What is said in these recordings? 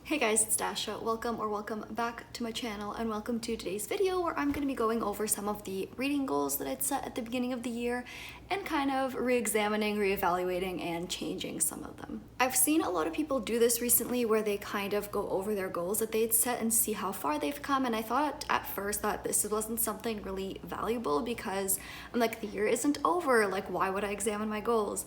Hey guys, it's Dasha. Welcome back to my channel and welcome to today's video where I'm going to be going over some of the reading goals that I'd set at the beginning of the year and kind of re-examining, re-evaluating, and changing some of them. I've seen a lot of people do this recently where they kind of go over their goals that they'd set and see how far they've come, and I thought at first that this wasn't something really valuable because I'm like, the year isn't over, like why would I examine my goals?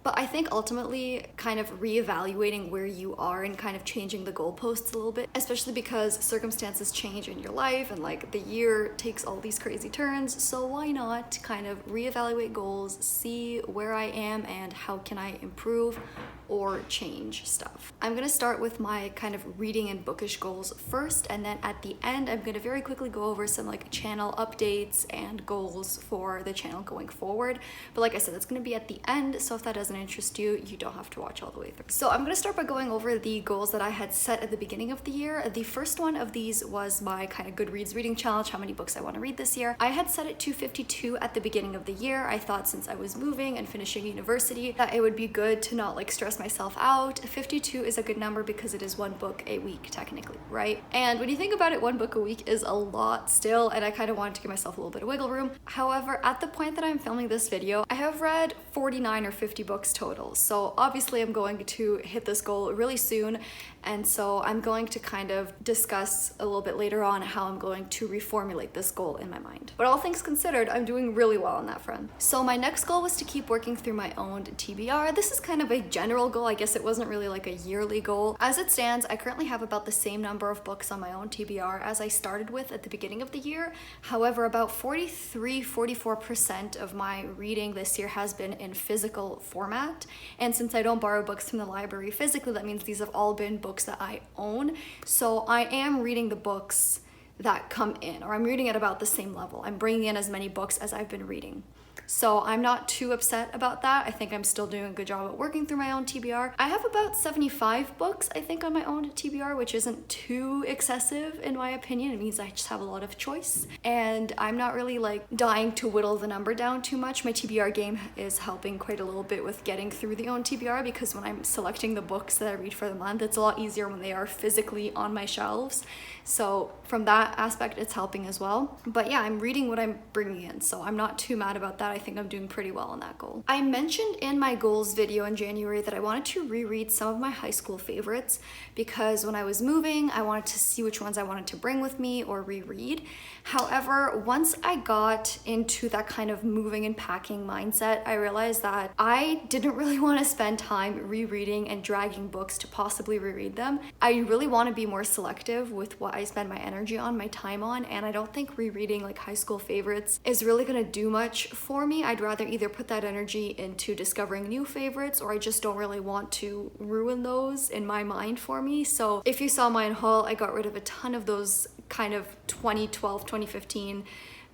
But I think ultimately kind of reevaluating where you are and kind of changing the goalposts a little bit, especially because circumstances change in your life and like the year takes all these crazy turns. So why not kind of reevaluate goals, see where I am and how can I improve or change stuff. I'm gonna start with my kind of reading and bookish goals first, and then at the end I'm gonna very quickly go over some like channel updates and goals for the channel going forward. But like I said, that's gonna be at the end, so if that doesn't interest you, you don't have to watch all the way through. So I'm gonna start by going over the goals that I had set at the beginning of the year. The first one of these was my kind of Goodreads reading challenge, how many books I want to read this year. I had set it to 52 at the beginning of the year. I thought since I was moving and finishing university that it would be good to not like stress myself out. 52 is a good number because it is one book a week technically, right? And when you think about it, one book a week is a lot still, and I kind of wanted to give myself a little bit of wiggle room. However, at the point that I'm filming this video, I have read 49 or 50 books total. So obviously I'm going to hit this goal really soon. And so I'm going to kind of discuss a little bit later on how I'm going to reformulate this goal in my mind. But all things considered, I'm doing really well on that front. So my next goal was to keep working through my own TBR. This is kind of a general goal. I guess it wasn't really like a yearly goal. As it stands, I currently have about the same number of books on my own TBR as I started with at the beginning of the year. However, about 44% of my reading this year has been in physical format. And since I don't borrow books from the library physically, that means these have all been books that I own. So I am reading the books that come in, or I'm reading at about the same level. I'm bringing in as many books as I've been reading. So I'm not too upset about that. I think I'm still doing a good job at working through my own TBR. I have about 75 books, I think, on my own TBR, which isn't too excessive in my opinion. It means I just have a lot of choice. And I'm not really like dying to whittle the number down too much. My TBR game is helping quite a little bit with getting through the own TBR because when I'm selecting the books that I read for the month, it's a lot easier when they are physically on my shelves. So from that aspect, it's helping as well. But yeah, I'm reading what I'm bringing in, so I'm not too mad about that. I think I'm doing pretty well on that goal. I mentioned in my goals video in January that I wanted to reread some of my high school favorites because when I was moving, I wanted to see which ones I wanted to bring with me or reread. However, once I got into that kind of moving and packing mindset, I realized that I didn't really want to spend time rereading and dragging books to possibly reread them. I really want to be more selective with what I spend my energy on, my time on, and I don't think rereading like high school favorites is really gonna do much for me. I'd rather either put that energy into discovering new favorites, or I just don't really want to ruin those in my mind for me. So if you saw mine haul, I got rid of a ton of those kind of 2012, 2015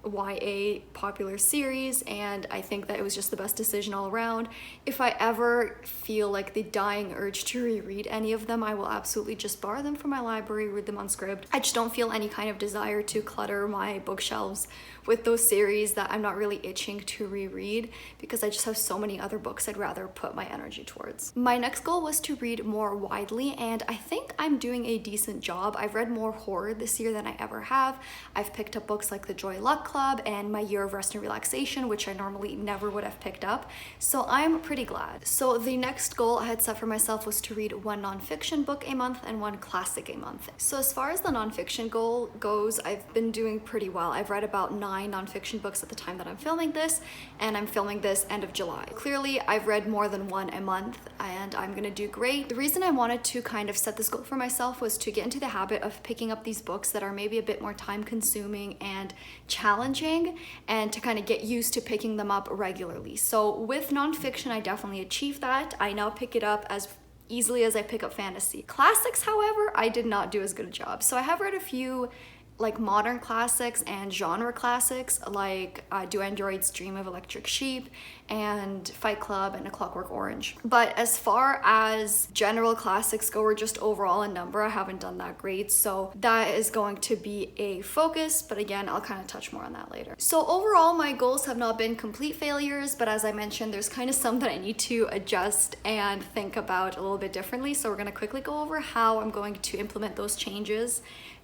YA popular series, and I think that it was just the best decision all around. If I ever feel like the dying urge to reread any of them, I will absolutely just borrow them from my library, read them on script. I just don't feel any kind of desire to clutter my bookshelves with those series that I'm not really itching to reread because I just have so many other books I'd rather put my energy towards. My next goal was to read more widely, and I think I'm doing a decent job. I've read more horror this year than I ever have. I've picked up books like The Joy Luck Club and My Year of Rest and Relaxation, which I normally never would have picked up. So I'm pretty glad. So the next goal I had set for myself was to read one nonfiction book a month and one classic a month. So as far as the nonfiction goal goes, I've been doing pretty well. I've read about 9 nonfiction books at the time that I'm filming this, and I'm filming this end of July. Clearly, I've read more than one a month, and I'm gonna do great. The reason I wanted to kind of set this goal for myself was to get into the habit of picking up these books that are maybe a bit more time consuming and challenging, and to kind of get used to picking them up regularly. So with nonfiction, I definitely achieved that. I now pick it up as easily as I pick up fantasy. Classics, however, I did not do as good a job. So I have read a few like modern classics and genre classics like Do Androids Dream of Electric Sheep and Fight Club and A Clockwork Orange. But as far as general classics go, or just overall in number, I haven't done that great, so that is going to be a focus, but again, I'll kind of touch more on that later. So overall, my goals have not been complete failures, but as I mentioned, there's kind of some that I need to adjust and think about a little bit differently, so we're going to quickly go over how I'm going to implement those changes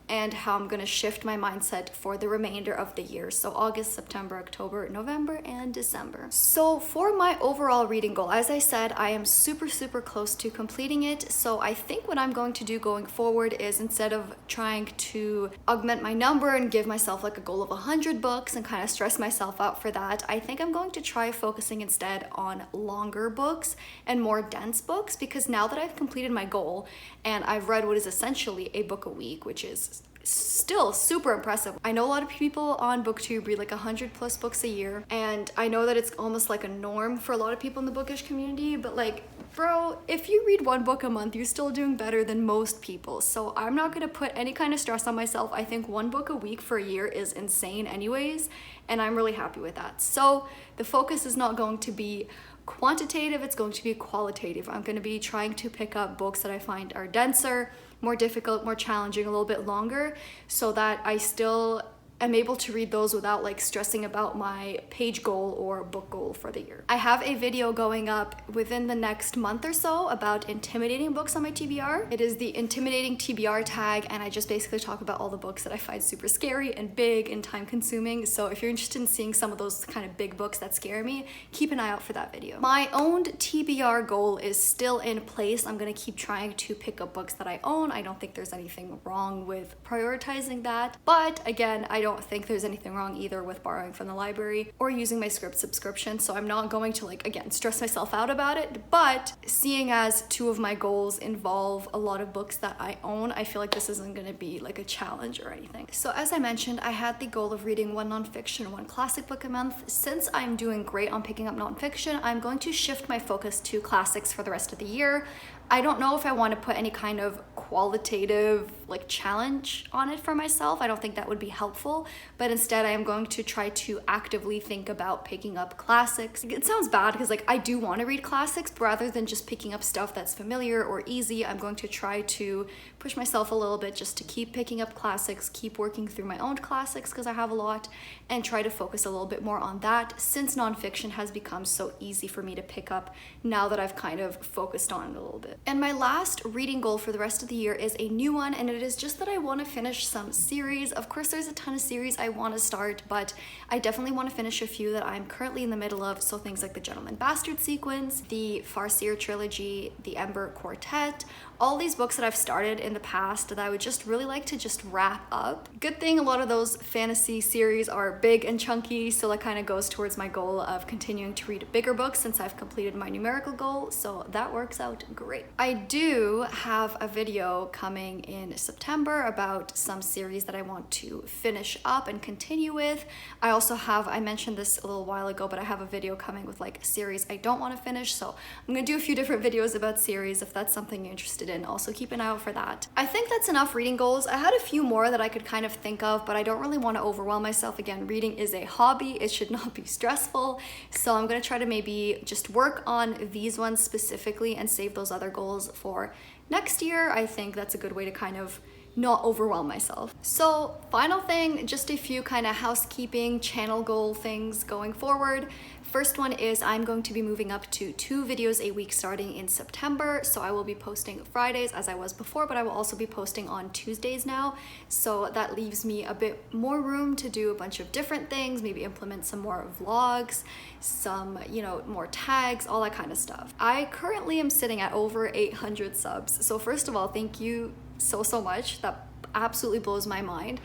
and how I'm gonna shift my mindset for the remainder of the year. So August, September, October, November, and December. So for my overall reading goal, as I said, I am super close to completing it. So I think what I'm going to do going forward is, instead of trying to augment my number and give myself like a goal of 100 books and kind of stress myself out for that, I think I'm going to try focusing instead on longer books and more dense books, because now that I've completed my goal and I've read what is essentially a book a week, which is still super impressive. I know a lot of people on BookTube read like 100+ books a year, and I know that it's almost like a norm for a lot of people in the bookish community, but like, bro, if you read one book a month, you're still doing better than most people. So I'm not gonna put any kind of stress on myself. I think one book a week for a year is insane anyways, and I'm really happy with that. So the focus is not going to be quantitative, it's going to be qualitative. I'm going to be trying to pick up books that I find are denser, more difficult, more challenging, a little bit longer, so that I still am able to read those without like stressing about my page goal or book goal for the year. I have a video going up within the next month or so about intimidating books on my TBR. It is the intimidating TBR tag, and I just basically talk about all the books that I find super scary and big and time consuming. So if you're interested in seeing some of those kind of big books that scare me, keep an eye out for that video. My owned TBR goal is still in place. I'm gonna keep trying to pick up books that I own. I don't think there's anything wrong with prioritizing that, but again, I don't think there's anything wrong either with borrowing from the library or using my script subscription, so I'm not going to like, again, stress myself out about it. But seeing as two of my goals involve a lot of books that I own, I feel like this isn't going to be like a challenge or anything. So as I mentioned, I had the goal of reading one nonfiction, one classic book a month. Since I'm doing great on picking up nonfiction, I'm going to shift my focus to classics for the rest of the year. I don't know if I want to put any kind of qualitative like challenge on it for myself. I don't think that would be helpful, but instead I am going to try to actively think about picking up classics. It sounds bad because like I do want to read classics, but rather than just picking up stuff that's familiar or easy, I'm going to try to push myself a little bit just to keep picking up classics, keep working through my own classics because I have a lot, and try to focus a little bit more on that, since nonfiction has become so easy for me to pick up now that I've kind of focused on it a little bit. And my last reading goal for the rest of the year is a new one, and it is just that I want to finish some series. Of course, there's a ton of series I want to start, but I definitely want to finish a few that I'm currently in the middle of. So things like the Gentleman Bastard sequence, the Farseer trilogy, the Ember Quartet, all these books that I've started in the past that I would just really like to just wrap up. Good thing a lot of those fantasy series are big and chunky, so that kind of goes towards my goal of continuing to read bigger books since I've completed my numerical goal, so that works out great. I do have a video coming in September about some series that I want to finish up and continue with. I also have, I mentioned this a little while ago, but I have a video coming with like a series I don't want to finish, so I'm gonna do a few different videos about series if that's something you're interested in. Also keep an eye out for that. I think that's enough reading goals. I had a few more that I could kind of think of, but I don't really want to overwhelm myself. Again, reading is a hobby. It should not be stressful. So I'm going to try to maybe just work on these ones specifically and save those other goals for next year. I think that's a good way to kind of not overwhelm myself. So final thing, just a few kind of housekeeping channel goal things going forward. First one is I'm going to be moving up to 2 videos a week starting in September. So I will be posting Fridays as I was before, but I will also be posting on Tuesdays now. So that leaves me a bit more room to do a bunch of different things, maybe implement some more vlogs, some, you know, more tags, all that kind of stuff. I currently am sitting at over 800 subs. So first of all, thank you so much. That absolutely blows my mind.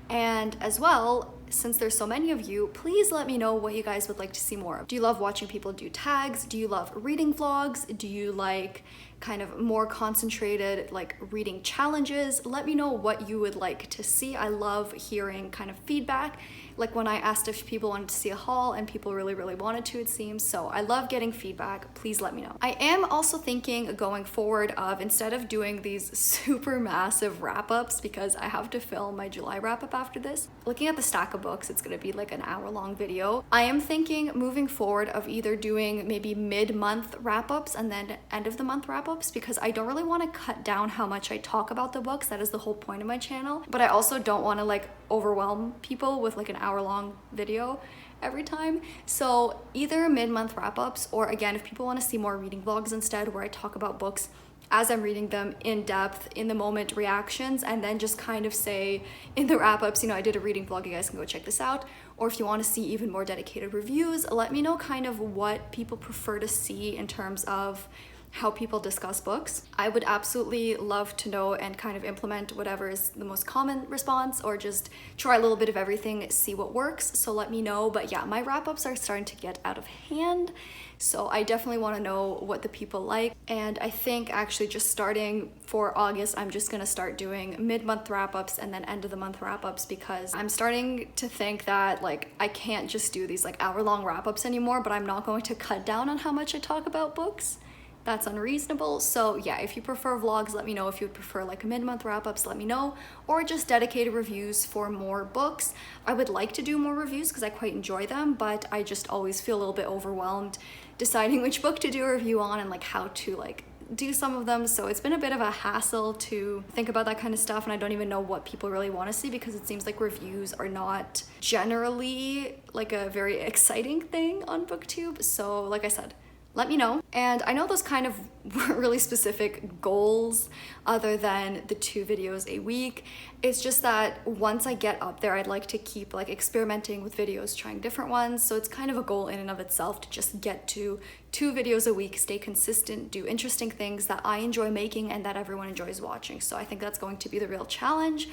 And as well, since there's so many of you, please let me know what you guys would like to see more of. Do you love watching people do tags? Do you love reading vlogs? Do you like kind of more concentrated like reading challenges. Let me know what you would like to see. I love hearing kind of feedback. Like when I asked if people wanted to see a haul, and people really wanted to, it seems. So I love getting feedback. Please let me know. I am also thinking going forward of, instead of doing these super massive wrap-ups, because I have to film my July wrap-up after this, looking at the stack of books, it's gonna be like an hour-long video. I am thinking moving forward of either doing maybe mid-month wrap-ups and then end of the month wrap-ups, because I don't really want to cut down how much I talk about the books. That is the whole point of my channel. But I also don't want to like overwhelm people with like an hour-long video every time. So either mid-month wrap-ups, or again, if people want to see more reading vlogs instead, where I talk about books as I'm reading them in depth, in the moment reactions, and then just kind of say in the wrap-ups, you know, I did a reading vlog, you guys can go check this out. Or if you want to see even more dedicated reviews, let me know kind of what people prefer to see in terms of how people discuss books. I would absolutely love to know and kind of implement whatever is the most common response, or just try a little bit of everything, see what works. So let me know. But yeah, my wrap-ups are starting to get out of hand, so I definitely want to know what the people like. And I think actually just starting for August, I'm just gonna start doing mid-month wrap-ups and then end of the month wrap-ups, because I'm starting to think that like I can't just do these like hour-long wrap-ups anymore, but I'm not going to cut down on how much I talk about books. That's unreasonable. So yeah, if you prefer vlogs, let me know. If you would prefer like mid-month wrap-ups, let me know. Or just dedicated reviews for more books. I would like to do more reviews because I quite enjoy them, but I just always feel a little bit overwhelmed deciding which book to do a review on and like how to like do some of them. So it's been a bit of a hassle to think about that kind of stuff, and I don't even know what people really want to see, because it seems like reviews are not generally like a very exciting thing on BookTube. So like I said, let me know. And I know those kind of weren't really specific goals other than the 2 videos a week. It's just that once I get up there, I'd like to keep like experimenting with videos, trying different ones. So it's kind of a goal in and of itself to just get to 2 videos a week, stay consistent, do interesting things that I enjoy making and that everyone enjoys watching. So I think that's going to be the real challenge.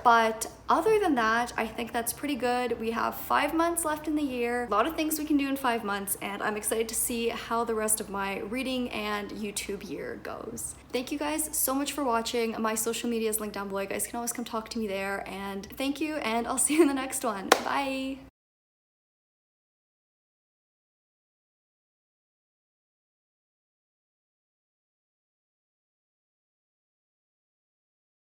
But other than that, I think that's pretty good. We have 5 months left in the year, a lot of things we can do in 5 months, and I'm excited to see how the rest of my reading and YouTube year goes. Thank you guys so much for watching. My social media is linked down below. You guys can always come talk to me there, and thank you, and I'll see you in the next one. Bye.